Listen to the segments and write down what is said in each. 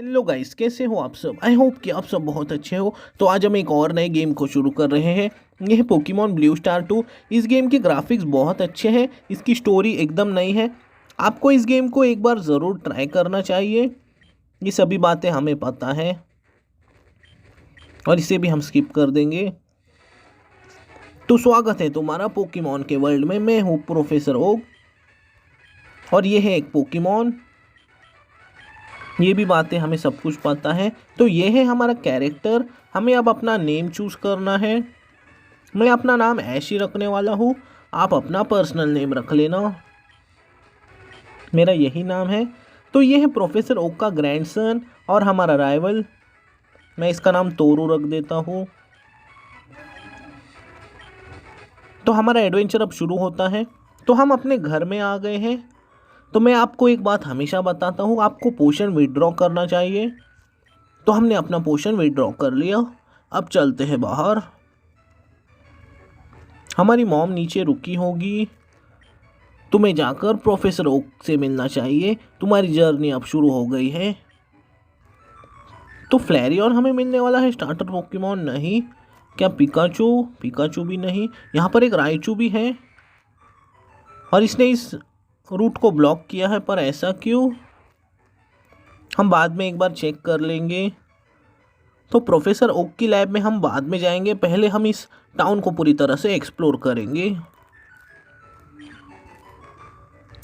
Hello guys, कैसे हो आप सब। आई होप कि आप सब बहुत अच्छे हो। तो आज हम एक और नए गेम को शुरू कर रहे हैं। यह है पोकेमॉन ब्लू स्टार 2। इस गेम के ग्राफिक्स बहुत अच्छे हैं, इसकी स्टोरी एकदम नई है। आपको इस गेम को एक बार ज़रूर ट्राई करना चाहिए। ये सभी बातें हमें पता है और इसे भी हम स्किप कर देंगे। तो स्वागत है तुम्हारा पोकेमॉन के वर्ल्ड में। मैं हूँ प्रोफेसर ओक और ये है एक पोकेमॉन। ये भी बातें हमें सब कुछ पता है। तो ये है हमारा कैरेक्टर। हमें अब अपना नेम चूज़ करना है। मैं अपना नाम ऐश ही रखने वाला हूँ, आप अपना पर्सनल नेम रख लेना। मेरा यही नाम है। तो ये है प्रोफेसर ओक का ग्रैंडसन और हमारा राइवल। मैं इसका नाम तोरू रख देता हूँ। तो हमारा एडवेंचर अब शुरू होता है। तो हम अपने घर में आ गए हैं। तो मैं आपको एक बात हमेशा बताता हूँ, आपको पोशन विड्रॉ करना चाहिए। तो हमने अपना पोशन विड्रॉ कर लिया। अब चलते हैं बाहर। हमारी मॉम नीचे रुकी होगी। तुम्हें जाकर प्रोफेसर ओक से मिलना चाहिए। तुम्हारी जर्नी अब शुरू हो गई है। तो फ्लैरियन हमें मिलने वाला है, स्टार्टर पोकेमॉन नहीं। क्या पिकाचू? पिकाचू भी नहीं। यहाँ पर एक राइचू भी है और इसने इस रूट को ब्लॉक किया है, पर ऐसा क्यों? हम बाद में एक बार चेक कर लेंगे। तो प्रोफेसर ओक की लैब में हम बाद में जाएंगे, पहले हम इस टाउन को पूरी तरह से एक्सप्लोर करेंगे।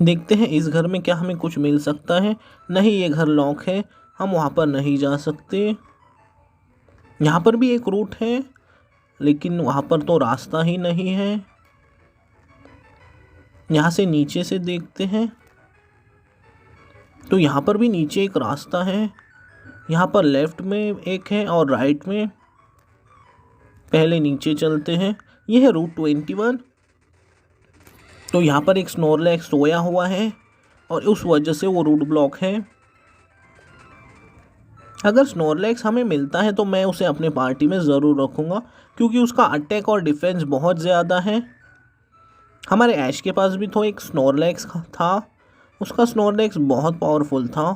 देखते हैं इस घर में क्या हमें कुछ मिल सकता है। नहीं, ये घर लॉक है, हम वहाँ पर नहीं जा सकते। यहाँ पर भी एक रूट है लेकिन वहाँ पर तो रास्ता ही नहीं है। यहाँ से नीचे से देखते हैं। तो यहाँ पर भी नीचे एक रास्ता है। यहाँ पर लेफ्ट में एक है और राइट में। पहले नीचे चलते हैं। यह है रूट 21। तो यहाँ पर एक स्नोरलैक्स सोया हुआ है और उस वजह से वो रूट ब्लॉक है। अगर स्नोरलैक्स हमें मिलता है तो मैं उसे अपने पार्टी में ज़रूर रखूँगा, क्योंकि उसका अटैक और डिफेंस बहुत ज़्यादा है। हमारे ऐश के पास भी तो एक स्नोरलैक्स था, उसका स्नोरलैक्स बहुत पावरफुल था।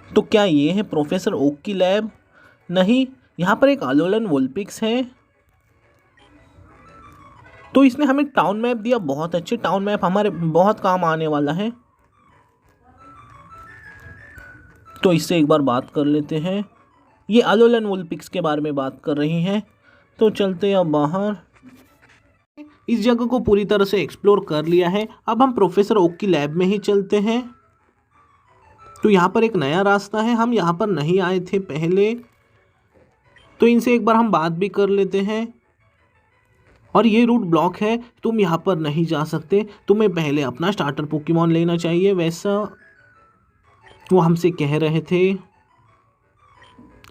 तो क्या ये है प्रोफेसर ओक की लैब? नहीं, यहाँ पर एक अलोलन वुलपिक्स है। तो इसने हमें टाउन मैप दिया, बहुत अच्छे। टाउन मैप हमारे बहुत काम आने वाला है। तो इससे एक बार बात कर लेते हैं। ये अलोलन वुलपिक्स के बारे में बात कर रही हैं। तो चलते अब बाहर। इस जगह को पूरी तरह से एक्सप्लोर कर लिया है। अब हम प्रोफेसर ओक की लैब में ही चलते हैं। तो यहाँ पर एक नया रास्ता है, हम यहाँ पर नहीं आए थे पहले। तो इनसे एक बार हम बात भी कर लेते हैं। और ये रूट ब्लॉक है, तुम यहाँ पर नहीं जा सकते, तुम्हें पहले अपना स्टार्टर पोकेमॉन लेना चाहिए, वैसा वो हमसे कह रहे थे।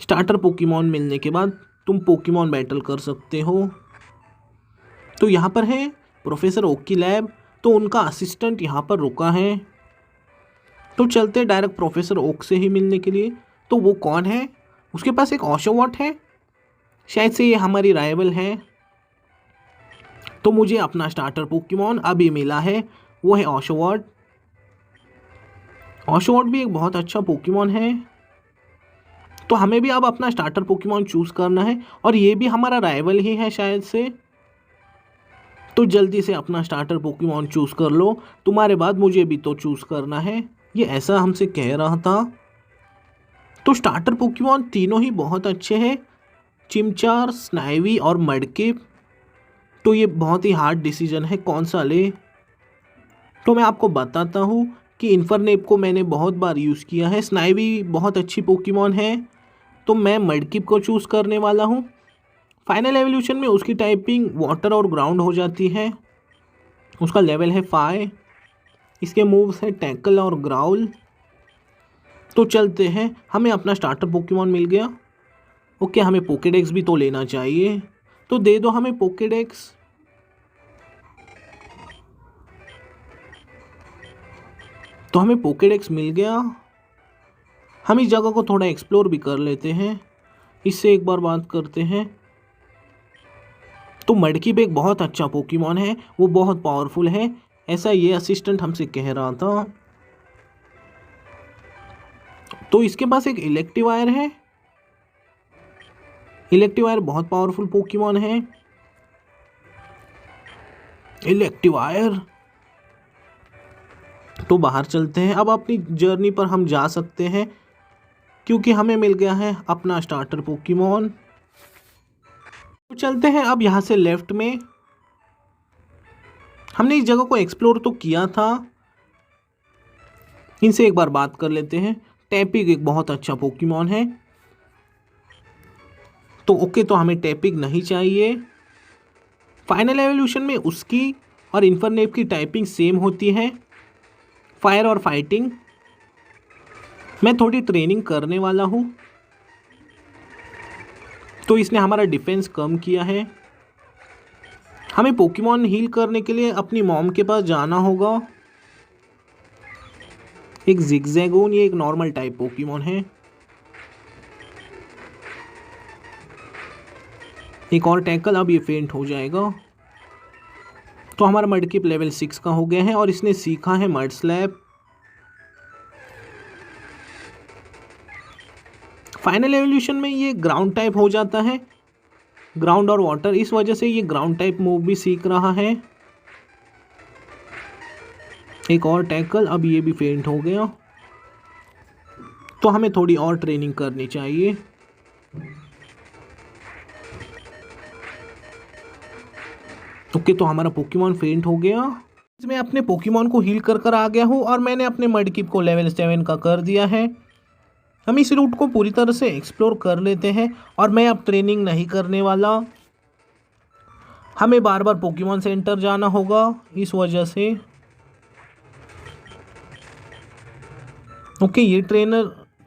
स्टार्टर पोकेमॉन मिलने के बाद तुम पोकेमॉन बैटल कर सकते हो। तो यहाँ पर है प्रोफेसर ओक की लैब। तो उनका असिस्टेंट यहाँ पर रुका है। तो चलते डायरेक्ट प्रोफेसर ओक से ही मिलने के लिए। तो वो कौन है? उसके पास एक ऑशोवॉट है, शायद से ये हमारी राइवल है। तो मुझे अपना स्टार्टर पोकेमॉन अभी मिला है, वो है ऑशोवॉट। ऑशोवॉट भी एक बहुत अच्छा पोकेमॉन है। तो हमें भी अब अपना स्टार्टर पोकेमॉन चूज़ करना है और ये भी हमारा राइवल ही है शायद से। तो जल्दी से अपना स्टार्टर पोकेमॉन चूज़ कर लो, तुम्हारे बाद मुझे भी तो चूज़ करना है, ये ऐसा हमसे कह रहा था। तो स्टार्टर पोकेमॉन तीनों ही बहुत अच्छे हैं, चिमचार, स्नाइवी और मडकिप। तो ये बहुत ही हार्ड डिसीजन है कौन सा ले। तो मैं आपको बताता हूँ कि इन्फरनेप को मैंने बहुत बार यूज़ किया है। स्नाइवी बहुत अच्छी पोकेमॉन है, तो मैं मडकिप को चूज़ करने वाला हूँ। फाइनल एवोल्यूशन में उसकी टाइपिंग वाटर और ग्राउंड हो जाती है। उसका लेवल है 5। इसके मूव्स है टैकल और ग्राउल। तो चलते हैं, हमें अपना स्टार्टर पोकेमॉन मिल गया। ओके, हमें पोकेडेक्स भी तो लेना चाहिए, तो दे दो हमें पोकेडेक्स। तो हमें पोकेडेक्स मिल गया। हम इस जगह को थोड़ा एक्सप्लोर भी कर लेते हैं। इससे एक बार बात करते हैं। तो मडकिप एक बहुत अच्छा पोकेमॉन है, वो बहुत पावरफुल है, ऐसा ये असिस्टेंट हमसे कह रहा था। तो इसके पास एक इलेक्ट्रीवायर है। इलेक्ट्रीवायर बहुत पावरफुल पोकेमॉन है। इलेक्ट्रीवायर, तो बाहर चलते हैं। अब अपनी जर्नी पर हम जा सकते हैं क्योंकि हमें मिल गया है अपना स्टार्टर पोकेमॉन। तो चलते हैं अब यहाँ से लेफ्ट में। हमने इस जगह को एक्सप्लोर तो किया था, इनसे एक बार बात कर लेते हैं। टैपिक एक बहुत अच्छा पोकेमॉन है। तो ओके, तो हमें टैपिक नहीं चाहिए। फाइनल एवोल्यूशन में उसकी और इन्फरनेप की टाइपिंग सेम होती है, फायर और फाइटिंग। मैं थोड़ी ट्रेनिंग करने वाला हूँ, तो इसने हमारा डिफेंस कम किया है। हमें पोकेमॉन हील करने के लिए अपनी मॉम के पास जाना होगा। एक जिगजैगोन, ये एक नॉर्मल टाइप पोकेमॉन है। एक और टैकल, अब ये फेंट हो जाएगा। तो हमारा मडकिप लेवल 6 का हो गया है और इसने सीखा है मड स्लैप। फाइनल एवोल्यूशन में ये ग्राउंड टाइप हो जाता है, ग्राउंड और वाटर, इस वजह से ये ग्राउंड टाइप मूव भी सीख रहा है। एक और टैकल, अब ये भी फेंट हो गया। तो हमें थोड़ी और ट्रेनिंग करनी चाहिए। ओके, तो हमारा पोकेमॉन फेंट हो गया। मैं अपने पोकेमॉन को हील कर आ गया हूँ और मैंने अपने मडकिप को लेवल 7 का कर दिया है। हम इस रूट को पूरी तरह से एक्सप्लोर कर लेते हैं और मैं अब ट्रेनिंग नहीं करने वाला। हमें बार बार पोकेमॉन सेंटर जाना होगा, इस वजह से। ओके, ये ट्रेनर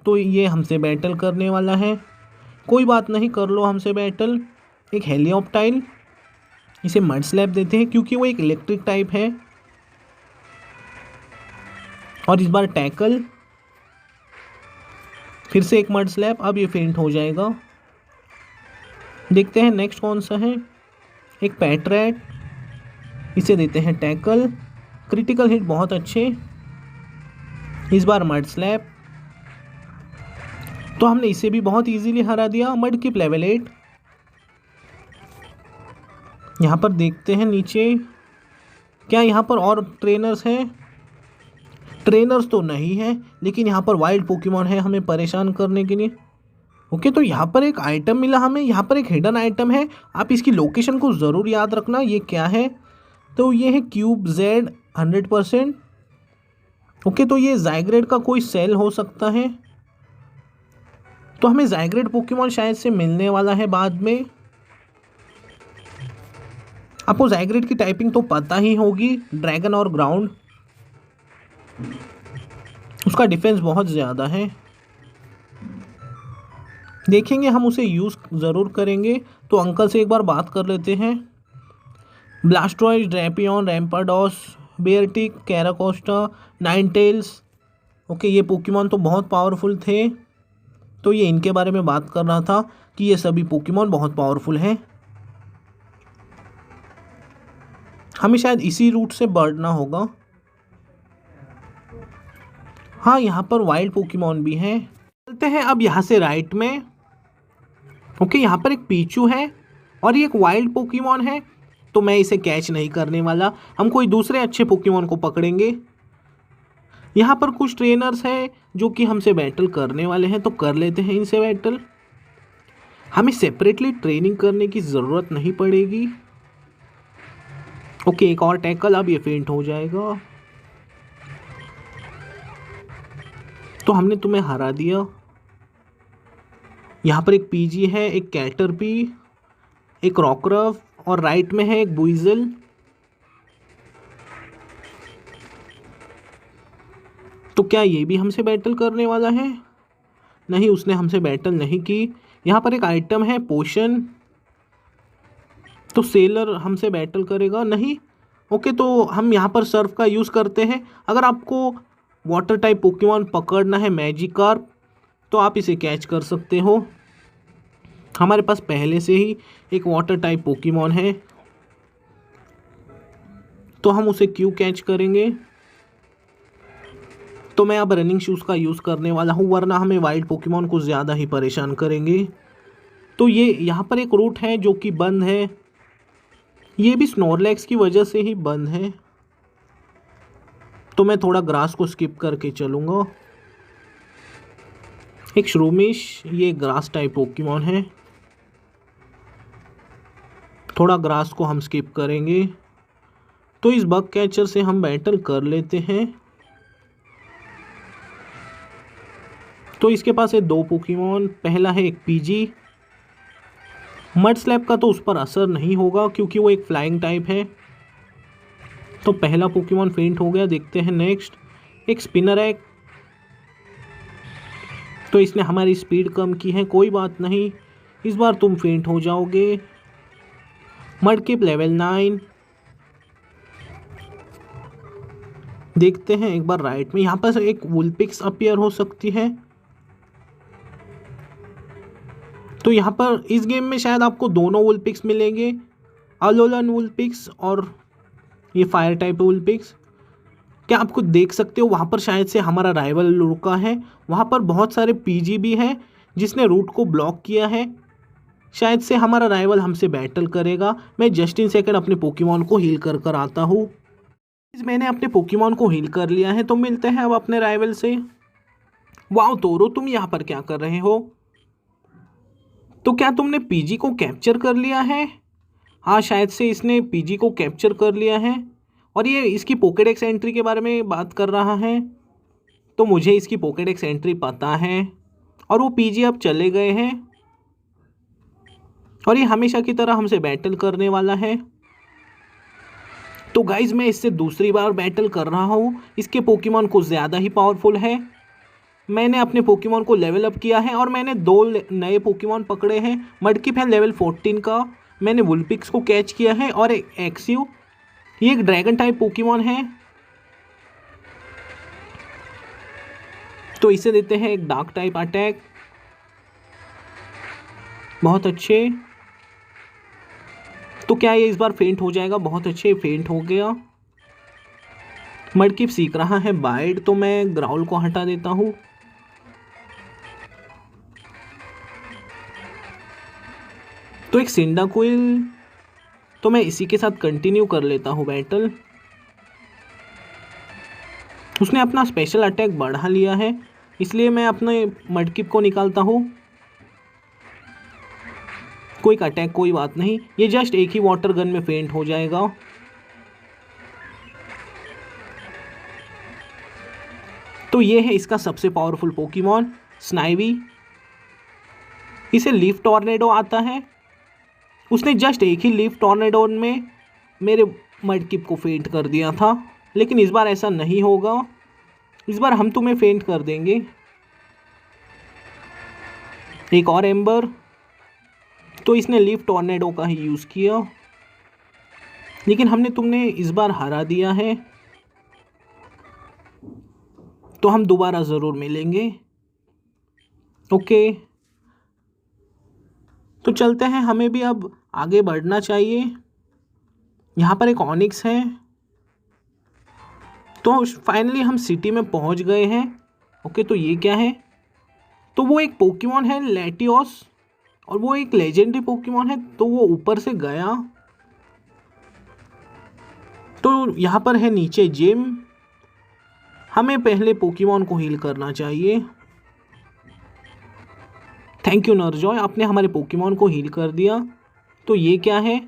तो ये हमसे बैटल करने वाला है। कोई बात नहीं, कर लो हमसे बैटल। एक हेलियोप्टाइल, इसे मड स्लैप देते हैं क्योंकि वो एक इलेक्ट्रिक टाइप है। और इस बार टैकल, फिर से एक मड स्लैप, अब ये फेंट हो जाएगा। देखते हैं नेक्स्ट कौन सा है। एक पैटरैट, इसे देते हैं टैकल। क्रिटिकल हिट बहुत अच्छे। इस बार मड स्लैप, तो हमने इसे भी बहुत इजीली हरा दिया। मडकिप लेवल 8। यहाँ पर देखते हैं नीचे, क्या यहाँ पर और ट्रेनर्स हैं? ट्रेनर्स तो नहीं है, लेकिन यहाँ पर वाइल्ड पोकेमॉन है हमें परेशान करने के लिए। ओके, तो यहाँ पर एक आइटम मिला हमें। यहाँ पर एक हिडन आइटम है, आप इसकी लोकेशन को ज़रूर याद रखना। ये क्या है? तो ये है क्यूब जेड 100%। ओके, तो ये ज़ाइग्रेड का कोई सेल हो सकता है। तो हमें ज़ाइग्रेड पोकेमॉन शायद से मिलने वाला है बाद में। आपको ज़ाइग्रेड की टाइपिंग तो पता ही होगी, ड्रैगन और ग्राउंड। उसका डिफेंस बहुत ज़्यादा है। देखेंगे, हम उसे यूज़ ज़रूर करेंगे। तो अंकल से एक बार बात कर लेते हैं। ब्लास्टॉइड, ड्रैपियन, रैम्पाडॉस, बेयरटिक, कैराकोस्टा, नाइनटेल्स। ओके, ये पोकेमॉन तो बहुत पावरफुल थे, तो ये इनके बारे में बात कर रहा था कि ये सभी पोकेमॉन बहुत पावरफुल हैं। हमें शायद इसी रूट से बढ़ना होगा। हाँ, यहाँ पर वाइल्ड पोकेमॉन भी हैं। चलते हैं अब यहाँ से राइट में। ओके, यहाँ पर एक पीचू है और ये एक वाइल्ड पोकेमॉन है, तो मैं इसे कैच नहीं करने वाला। हम कोई दूसरे अच्छे पोकेमॉन को पकड़ेंगे। यहाँ पर कुछ ट्रेनर्स हैं जो कि हमसे बैटल करने वाले हैं, तो कर लेते हैं इनसे बैटल। हमें सेपरेटली ट्रेनिंग करने की ज़रूरत नहीं पड़ेगी। ओके, एक और टैकल, अब ये फेंट हो जाएगा। तो हमने तुम्हें हरा दिया। यहाँ पर एक पीजी है, एक कैटरपी, एक रॉकरफ और राइट में है एक बुइजल। तो क्या ये भी हमसे बैटल करने वाला है? नहीं, उसने हमसे बैटल नहीं की। यहाँ पर एक आइटम है पोशन, तो सेलर हमसे बैटल करेगा नहीं। ओके, तो हम यहाँ पर सर्फ का यूज़ करते हैं। अगर आपको वाटर टाइप पोकेमॉन पकड़ना है मैजिकार्प, तो आप इसे कैच कर सकते हो। हमारे पास पहले से ही एक वाटर टाइप पोकेमॉन है, तो हम उसे क्यों कैच करेंगे। तो मैं अब रनिंग शूज़ का यूज़ करने वाला हूँ, वरना हमें वाइल्ड पोकेमॉन को ज़्यादा ही परेशान करेंगे। तो ये यहाँ पर एक रूट है जो कि बंद है, ये भी स्नोरलैक्स की वजह से ही बंद है। तो मैं थोड़ा ग्रास को स्किप करके चलूँगा। एक श्रूमिश, ये ग्रास टाइप पोकेमॉन है, थोड़ा ग्रास को हम स्किप करेंगे। तो इस बग कैचर से हम बैटल कर लेते हैं। तो इसके पास है 2 पोकेमॉन, पहला है एक पीजी। मड स्लैप का तो उस पर असर नहीं होगा क्योंकि वो एक फ्लाइंग टाइप है। तो पहला पोकेमॉन फेंट हो गया। देखते हैं नेक्स्ट, एक स्पिनरैक। तो इसने हमारी स्पीड कम की है, कोई बात नहीं, इस बार तुम फेंट हो जाओगे। मडकिप लेवल 9। देखते हैं एक बार राइट में, यहाँ पर एक वुलपिक्स अपीयर हो सकती है। तो यहाँ पर इस गेम में शायद आपको दोनों वुलपिक्स मिलेंगे, अलोलन वुलपिक्स और ये फायर टाइप वुलपिक्स। क्या आपको देख सकते हो वहाँ पर शायद से हमारा राइवल रुका है, वहाँ पर बहुत सारे पीजी भी हैं जिसने रूट को ब्लॉक किया है। शायद से हमारा राइवल हमसे बैटल करेगा। मैं जस्ट इन सेकंड अपने पोकेमॉन को हील कर आता हूँ। मैंने अपने पोकेमॉन को हील कर लिया है, तो मिलते हैं अब अपने राइवल से। वाओ तोरो, तुम यहाँ पर क्या कर रहे हो? तो क्या तुमने पीजी को कैप्चर कर लिया है? हाँ, शायद से इसने पीजी को कैप्चर कर लिया है और ये इसकी पॉकेडेक्स एंट्री के बारे में बात कर रहा है। तो मुझे इसकी पॉकेडेक्स एंट्री पता है और वो पीजी अब चले गए हैं और ये हमेशा की तरह हमसे बैटल करने वाला है। तो गाइज मैं इससे दूसरी बार बैटल कर रहा हूँ। इसके पोकेमॉन को ज़्यादा ही पावरफुल है। मैंने अपने पोकेमॉन को लेवल अप किया है और मैंने 2 नए पोकेमॉन पकड़े हैं। मडकिप है लेवल 14 का, मैंने वुलपिक्स को कैच किया है और एक एक्सियो, ये एक ड्रैगन टाइप पोकेमॉन है। तो इसे देते हैं एक डार्क टाइप अटैक। बहुत अच्छे। तो क्या ये इस बार फेंट हो जाएगा? बहुत अच्छे, फेंट हो गया। मडकिप सीख रहा है बाइट, तो मैं ग्राउल को हटा देता हूँ। तो एक सिंडाकुइल, तो मैं इसी के साथ कंटिन्यू कर लेता हूँ बैटल। उसने अपना स्पेशल अटैक बढ़ा लिया है, इसलिए मैं अपने मडकिप को निकालता हूँ। क्विक अटैक, कोई बात नहीं, ये जस्ट एक ही वाटर गन में फेंट हो जाएगा। तो ये है इसका सबसे पावरफुल पोकेमॉन स्नाइवी। इसे लीफ टॉर्नेडो आता है। उसने जस्ट एक ही लीफ टॉर्नेडो में मेरे मडकिप को फेंट कर दिया था, लेकिन इस बार ऐसा नहीं होगा। इस बार हम तुम्हें फेंट कर देंगे। एक और एम्बर, तो इसने लीफ टॉर्नेडो का ही यूज़ किया, लेकिन हमने तुमने इस बार हरा दिया है। तो हम दोबारा ज़रूर मिलेंगे। ओके, तो चलते हैं, हमें भी अब आगे बढ़ना चाहिए। यहाँ पर एक ऑनिक्स है। तो फाइनली हम सिटी में पहुँच गए हैं। ओके, तो ये क्या है? तो वो एक पोकेमॉन है लैटियोस और वो एक लेजेंडरी पोकेमॉन है, तो वो ऊपर से गया। तो यहाँ पर है नीचे जिम। हमें पहले पोकेमॉन को हील करना चाहिए। थैंक यू नरजॉय, आपने हमारे पोकेमॉन को हील कर दिया। तो ये क्या है?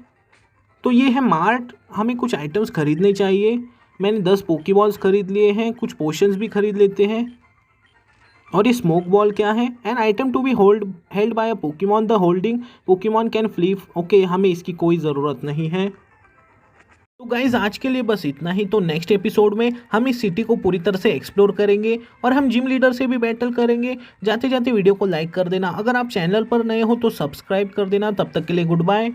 तो ये है मार्ट, हमें कुछ आइटम्स खरीदने चाहिए। मैंने 10 पोकेबॉल्स खरीद लिए हैं, कुछ पोशंस भी खरीद लेते हैं। और ये स्मोक बॉल क्या है? An item to be held by a Pokemon, the holding Pokemon can flee. Okay, हमें इसकी कोई ज़रूरत नहीं है। तो गाइज आज के लिए बस इतना ही। तो नेक्स्ट एपिसोड में हम इस सिटी को पूरी तरह से एक्सप्लोर करेंगे और हम जिम लीडर से भी बैटल करेंगे। जाते जाते वीडियो को लाइक कर देना, अगर आप चैनल पर नए हो तो सब्सक्राइब कर देना। तब तक के लिए गुड बाय।